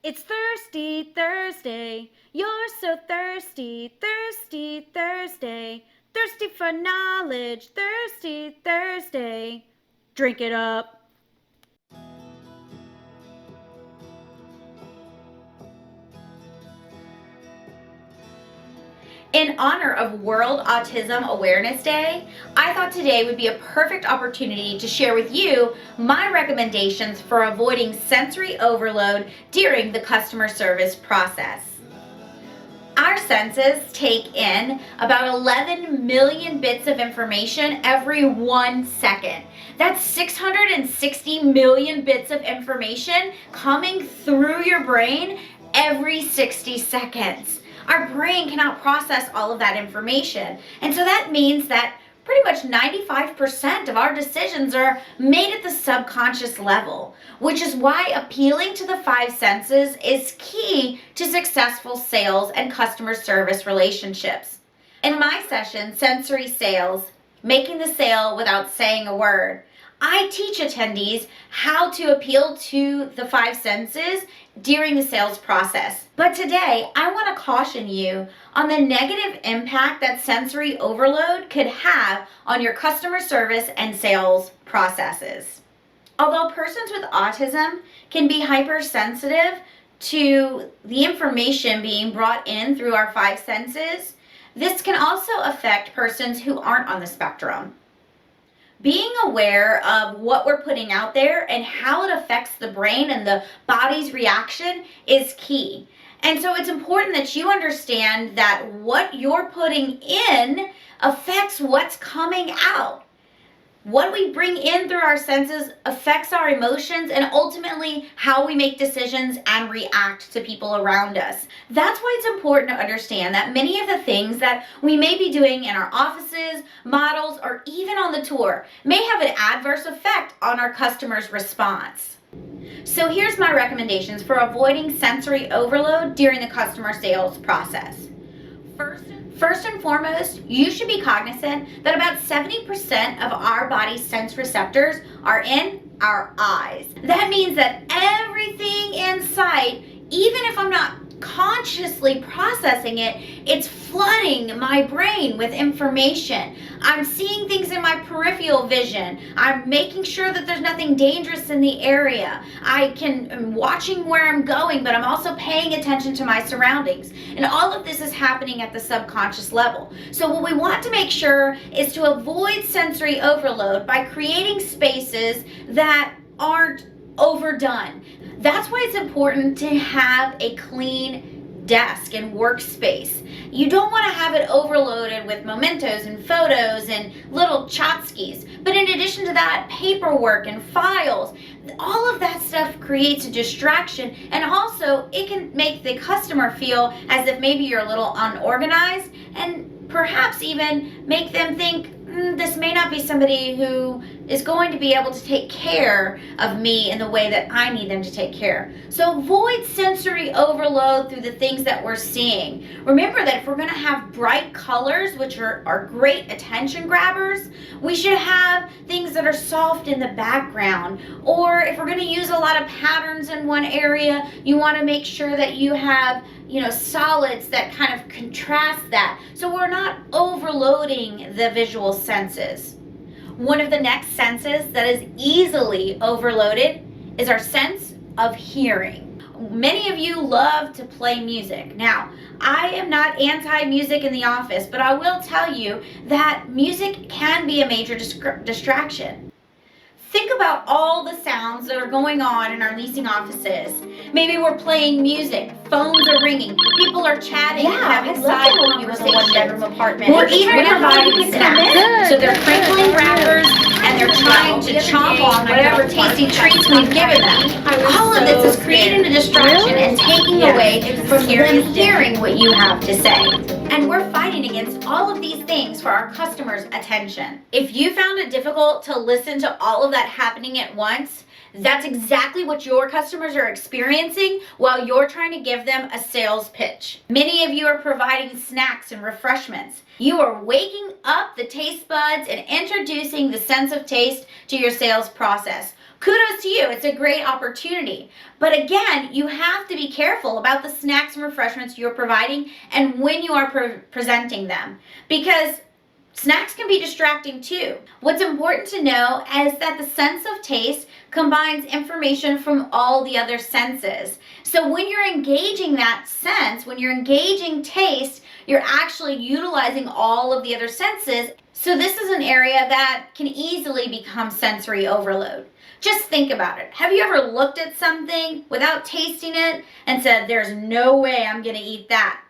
It's Thirsty Thursday. You're so thirsty, thirsty Thursday. Thirsty for knowledge, thirsty Thursday. Drink it up. In honor of World Autism Awareness Day, I thought today would be a perfect opportunity to share with you my recommendations for avoiding sensory overload during the customer service process. Our senses take in about 11 million bits of information every 1 second. That's 660 million bits of information coming through your brain every 60 seconds. Our brain cannot process all of that information. And so that means that pretty much 95% of our decisions are made at the subconscious level, which is why appealing to the five senses is key to successful sales and customer service relationships. In my session, Sensory Sales, Making the Sale Without Saying a Word, I teach attendees how to appeal to the five senses during the sales process. But today, I want to caution you on the negative impact that sensory overload could have on your customer service and sales processes. Although persons with autism can be hypersensitive to the information being brought in through our five senses, this can also affect persons who aren't on the spectrum. Being aware of what we're putting out there and how it affects the brain and the body's reaction is key. And so it's important that you understand that what you're putting in affects what's coming out. What we bring in through our senses affects our emotions and ultimately how we make decisions and react to people around us. That's why it's important to understand that many of the things that we may be doing in our offices, models, or even on the tour may have an adverse effect on our customer's response. So here's my recommendations for avoiding sensory overload during the customer sales process. First and foremost, you should be cognizant that about 70% of our body's sense receptors are in our eyes. That means that everything in sight, even if I'm not consciously processing it, it's flooding my brain with information. I'm seeing things in my peripheral vision. I'm making sure that there's nothing dangerous in the area. I'm watching where I'm going, but I'm also paying attention to my surroundings. And all of this is happening at the subconscious level. So what we want to make sure is to avoid sensory overload by creating spaces that aren't overdone. That's why it's important to have a clean desk and workspace. You don't want to have it overloaded with mementos and photos and little tchotchkes. But in addition to that, paperwork and files, all of that stuff creates a distraction, and also it can make the customer feel as if maybe you're a little unorganized and perhaps even make them think, this may not be somebody who is going to be able to take care of me in the way that I need them to take care. So avoid sensory overload through the things that we're seeing. Remember that if we're going to have bright colors, which are great attention grabbers, we should have things that are soft in the background. Or if we're going to use a lot of patterns in one area, you want to make sure that you have solids that kind of contrast that, so we're not overloading the visual senses. One of the next senses that is easily overloaded is our sense of hearing. Many of you love to play music. Now, I am not anti-music in the office, but I will tell you that music can be a major distraction. Think about all the sounds that are going on in our leasing offices. Maybe we're playing music, phones are ringing, people are chatting and having side conversations. One-bedroom apartment. Or even providing snacks. So they're crinkling wrappers and they're trying to chomp on whatever tasty treats we've given them. All of this is creating a distraction and taking away from them hearing what you have to say. And we're fighting against all of these things for our customers' attention. If you found it difficult to listen to all of that happening at once, that's exactly what your customers are experiencing while you're trying to give them a sales pitch. Many of you are providing snacks and refreshments. You are waking up the taste buds and introducing the sense of taste to your sales process. Kudos to you. It's a great opportunity. But again, you have to be careful about the snacks and refreshments you're providing and when you are presenting them, because snacks can be distracting too. What's important to know is that the sense of taste combines information from all the other senses. So when you're engaging that sense, when you're engaging taste, you're actually utilizing all of the other senses. So this is an area that can easily become sensory overload. Just think about it. Have you ever looked at something without tasting it and said, there's no way I'm going to eat that?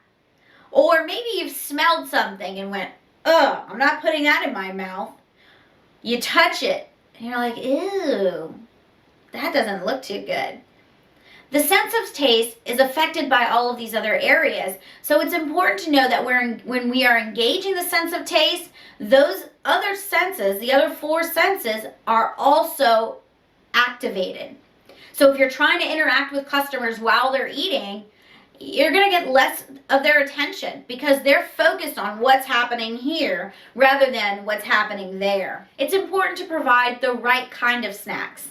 Or maybe you've smelled something and went, ugh, I'm not putting that in my mouth. You touch it and you're like, ew, that doesn't look too good. The sense of taste is affected by all of these other areas. So it's important to know that when we are engaging the sense of taste, those other senses, the other four senses, are also activated. So if you're trying to interact with customers while they're eating, you're going to get less of their attention because they're focused on what's happening here rather than what's happening there. It's important to provide the right kind of snacks.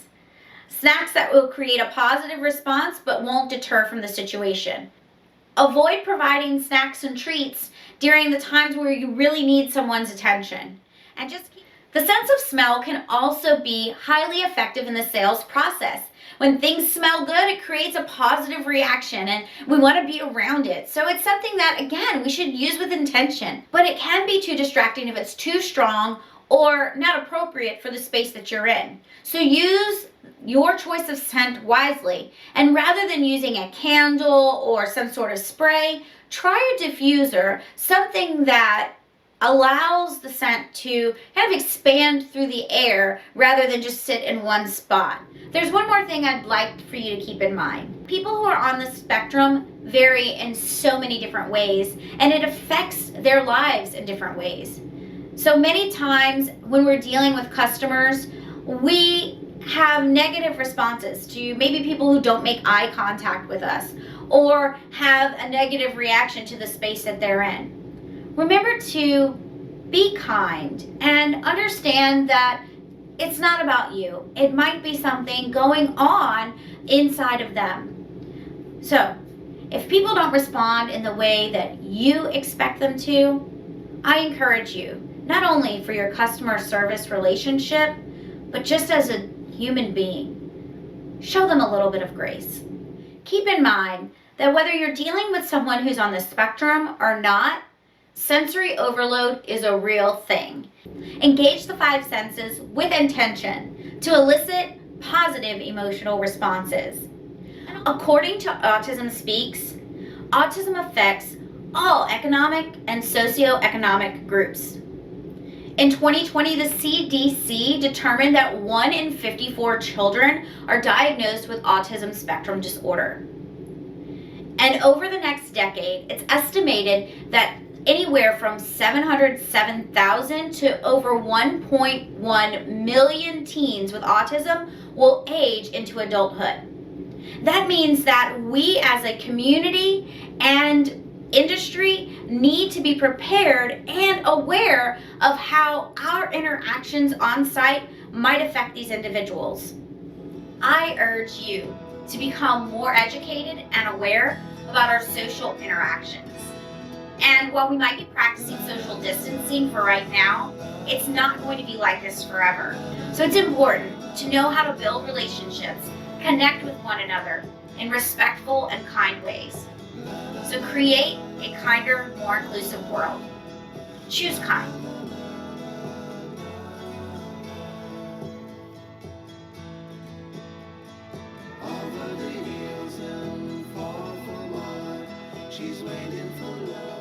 Snacks that will create a positive response but won't deter from the situation. Avoid providing snacks and treats during the times where you really need someone's attention. And the sense of smell can also be highly effective in the sales process. When things smell good, it creates a positive reaction and we want to be around it. So it's something that, again, we should use with intention. But it can be too distracting if it's too strong or not appropriate for the space that you're in. So use your choice of scent wisely. And rather than using a candle or some sort of spray, try a diffuser, something that allows the scent to kind of expand through the air rather than just sit in one spot. There's one more thing I'd like for you to keep in mind. People who are on the spectrum vary in so many different ways, and it affects their lives in different ways. So many times when we're dealing with customers, we have negative responses to maybe people who don't make eye contact with us or have a negative reaction to the space that they're in. Remember to be kind and understand that it's not about you. It might be something going on inside of them. So, if people don't respond in the way that you expect them to, I encourage you, not only for your customer service relationship, but just as a human being, show them a little bit of grace. Keep in mind that whether you're dealing with someone who's on the spectrum or not, sensory overload is a real thing. Engage the five senses with intention to elicit positive emotional responses. According to Autism Speaks, autism affects all economic and socioeconomic groups. In 2020, the CDC determined that 1 in 54 children are diagnosed with autism spectrum disorder. And over the next decade, it's estimated that anywhere from 707,000 to over 1.1 million teens with autism will age into adulthood. That means that we as a community and industry need to be prepared and aware of how our interactions on site might affect these individuals. I urge you to become more educated and aware about our social interactions. And while we might be practicing social distancing for right now, it's not going to be like this forever. So it's important to know how to build relationships, connect with one another in respectful and kind ways. So create a kinder, more inclusive world. Choose kind. Over the hills and far from her, she's waiting for love.